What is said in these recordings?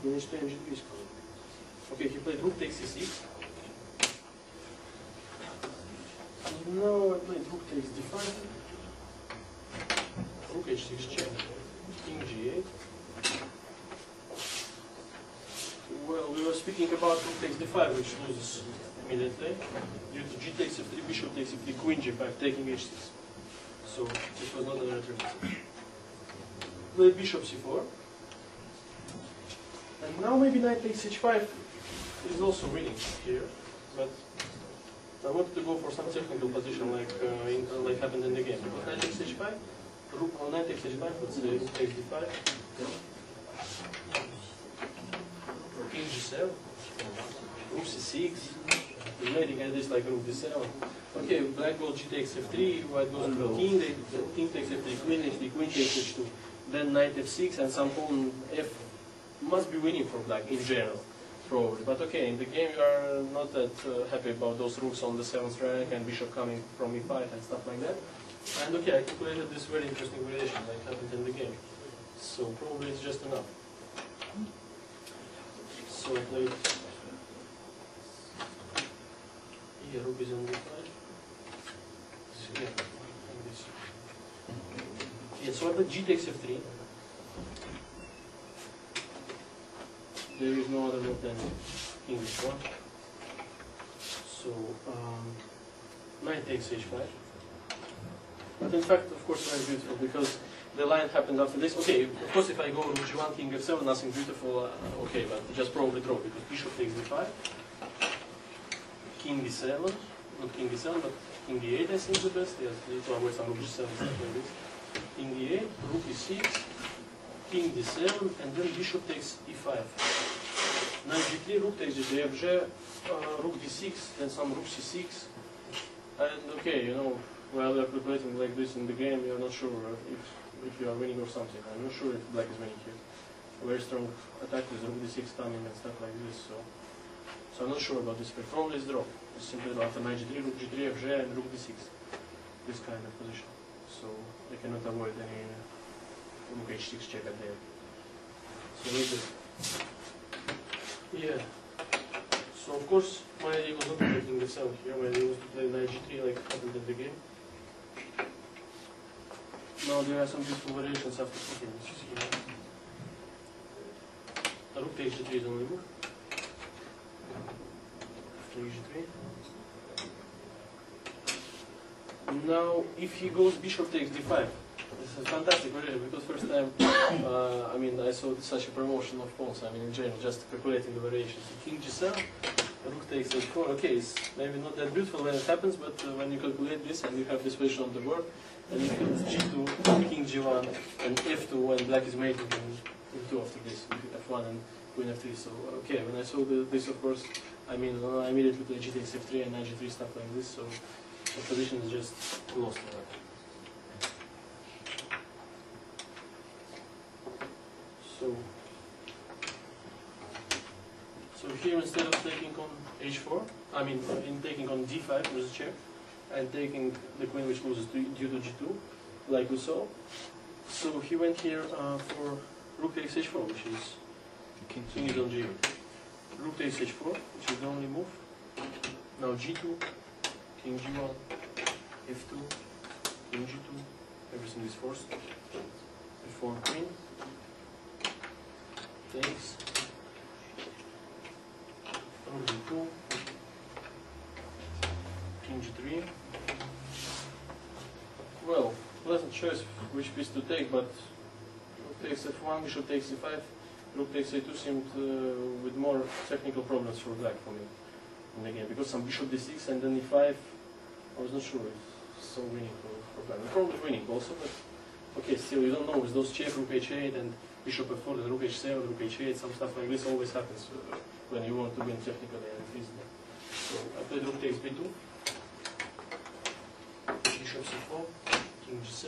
И не что g3 скоро. Okay, he played rook takes c6. Now I played rook takes d5. Rook h6 check. King g8. Well, we were speaking about rook takes d5, which loses immediately. Due to g takes f3, bishop takes f3, queen g5, taking h6. So this was not an alternative. Played bishop c4. And now maybe knight takes h5 is also winning here. But I wanted to go for some technical position like like happened in the game. Because knight takes h5, knight takes h5, let's say rook takes d5. King g7, rook c6, the mating at this like rook d7. Okay, black goes g takes f3, white goes to king, king takes f3, queen h3, queen takes h2, then knight f6, and some pawn f must be winning for black in general, probably. But okay, in the game you are not that happy about those rooks on the 7th rank and bishop coming from e5 and stuff like that. And okay, I calculated this very interesting variation like happened in the game. So probably it's just enough. So I played here, rook is on d5. Yeah, like this. Yeah, so I played g takes f3. There is no other move than king h1. So knight takes h5. But in fact, of course, very beautiful because the line happened after this. Okay, of course, if I go rook g1, king f7, nothing beautiful. Okay, but just probably draw because bishop takes d5, king d7, not king d7, but king d8. I think the best. Yes, need to avoid some rook g7 stuff like this. King d8, rook e6, king d7, and then bishop takes e5. Knight g3, rook takes g3, fg, rook d6, then some rook c6. And okay, you know, while we are calculating like this in the game, we are not sure if you are winning or something. I'm not sure if black is winning here. A very strong attack with rook d6 coming and stuff like this. So I'm not sure about this. Probably it's draw. It's simply after knight g3, rook g3, fg, and rook d6. This kind of position. So I cannot avoid any rook h6 check at the end. So maybe. Yeah. So of course my idea was not to play king f7 here. My idea was to play knight g3 like happened in the game. Now there are some beautiful variations after cooking this here. Rook takes g3 is only move. After g3. Now if he goes bishop takes d5. This is fantastic variation because first time I mean I saw such a promotion of pawns. I mean in general just calculating the variations. King g7, rook takes h4. Okay, it's maybe not that beautiful when it happens, but when you calculate this and you have this position on the board, and you feel g2, king g1, and f2 when black is mating, and f2 after this, f1 and queen f3. So okay, when I saw this, of course, I mean I immediately play g takes f3 and knight g3 stuff like this. So the position is just lost. So here instead of taking on h4, I mean in taking on d5 there's a check, and taking the queen which loses due to g2, like we saw. So he went here for rook takes h4, which is king is on g8. Rook takes h4, which is the only move. Now g2, king g1, f2, king g2, everything is forced. f4 queen. Takes rook d2, king g3. Well, pleasant choice which piece to take, but rook takes f1, bishop takes e5, rook takes a2 seemed with more technical problems for black for me in the game, because some bishop d6 and then e5, I was not sure if so winning for black. Probably winning also, but okay, still you don't know with those check, rook h8 and bishop f4, then rook h7, rook h8, some stuff like this always happens when you want to win technically and easily. So I played rook takes b2, bishop c4, king g7.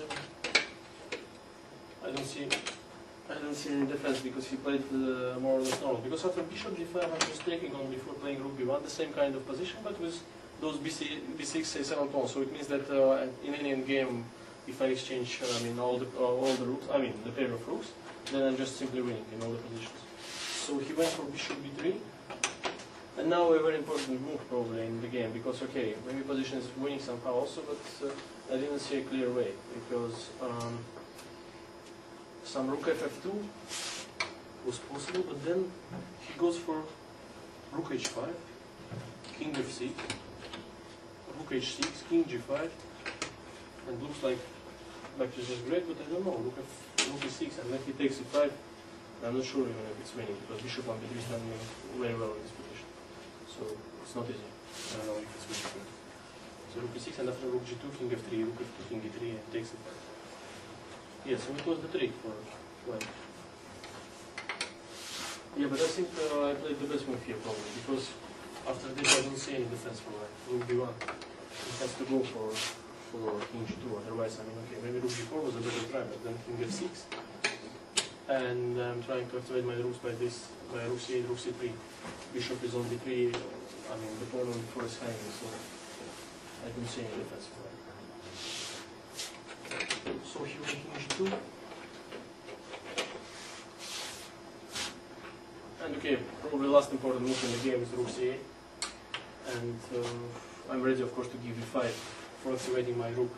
I don't see any defense because he played more or less normal. Because after bishop d5 I'm just taking on before playing rook b1, the same kind of position, but with those b6, a7 pawns. So it means that in any game, if I exchange, I mean all the rooks, I mean the pair of rooks, then I'm just simply winning in all the positions. So he went for bishop b3. And now a very important move probably in the game, because okay, maybe position is winning somehow also, but I didn't see a clear way, because some rook ff2 was possible, but then he goes for rook h5, king f6, rook h6, king g5, and looks like black is just great, but I don't know, rook e6, and then he takes e5, I'm not sure even if it's winning, because bishop 1b3 is not doing very well in this position. So it's not easy. I don't know if it's winning. So rook e6, and after rook g2, king f3, rook f2, king e3, and takes e5. Yes, so it was the trick for white. Yeah, but I think I played the best move here probably, because after this I don't see any defense for white. Rook b1. He has to go for king g2, otherwise I mean, okay, maybe rook g4 was a better try, but then king f6. And I'm trying to activate my rooks by this, by rook c8, rook c3. Bishop is on b3, I mean the pawn on b4 is hanging, so I don't see any defense for that. So here king g2. And okay, probably the last important move in the game is rook c8. And I'm ready of course to give e5 for activating my rook,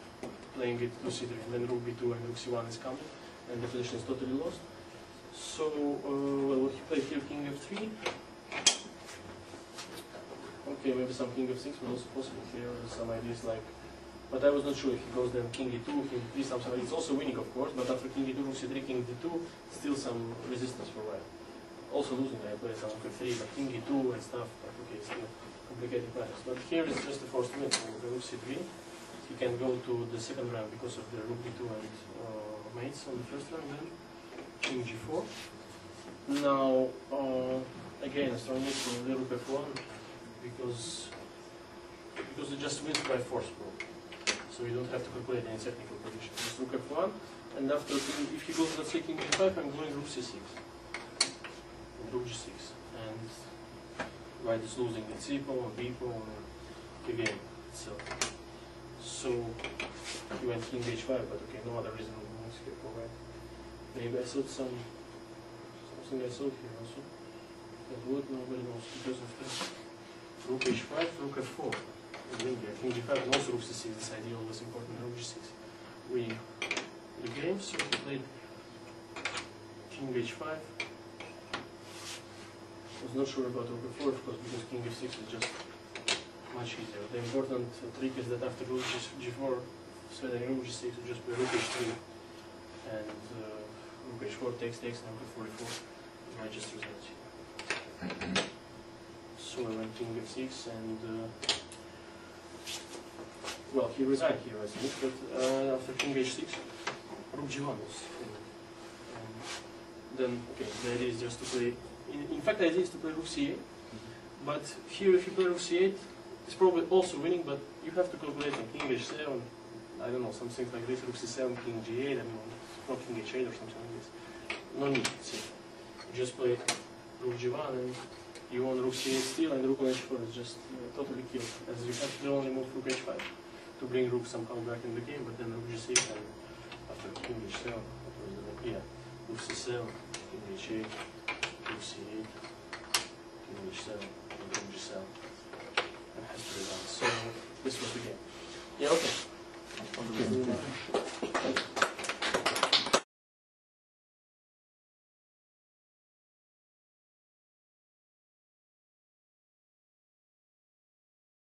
playing it to c3, and then rook b2 and rook c1 is coming, and the position is totally lost. So, well, what he played here, king f3. Okay, maybe some king f6 was also possible here, some ideas like, but I was not sure if he goes then king e2, king e3, something. It's also winning of course, but after king e2, rook c3, king d2, still some resistance for white. Also losing, I play some rook f3, but king e2 and stuff, but okay, still complicated matters. But here is just a forced win, so the rook c3, he can go to the second rank because of the rook b2 and mates on the first rank then. King g4. Now, again, a strong move for the rook f1 because it just wins by force probably. So you don't have to calculate any technical position. Just rook f1, and after if he goes, let's say king g5, I'm going rook c6, and rook g6, and white is losing the c pawn, b pawn, the game itself. So he went king h5, but okay, no other reason here for white. Maybe I saw something I saw here also. That would nobody knows because of this. Rook h5, rook f4. King g5 and also rook c6. This idea was important. Rook g6. We the game, so we played king h5. I was not sure about rook f4 of course because king f6 is just much easier. The important trick is that after rook g4, so then rook g6 you just play rook h3 and rook h4 takes and rook f44. I just result here. So I went king f6 and well, he resigned here I think, but after king h6, rook g1 was then okay, the idea is just to play, in fact the idea is to play rook c8, but here if you play rook c8, it's probably also winning, but you have to calculate on king h7, I don't know, some things like this, rook c7, king g8, I mean, not king h8 or something like this. No need, see. You just play rook g1 and you want rook c8 still, and rook on h4 is just totally killed, as you have to only move rook h5 to bring rook somehow back in the game, but then rook g6 and after king h7, what was the yeah, rook c7, king h8, rook c8, king h7, and rook g7, and has to resign. So this was the game. Yeah, okay.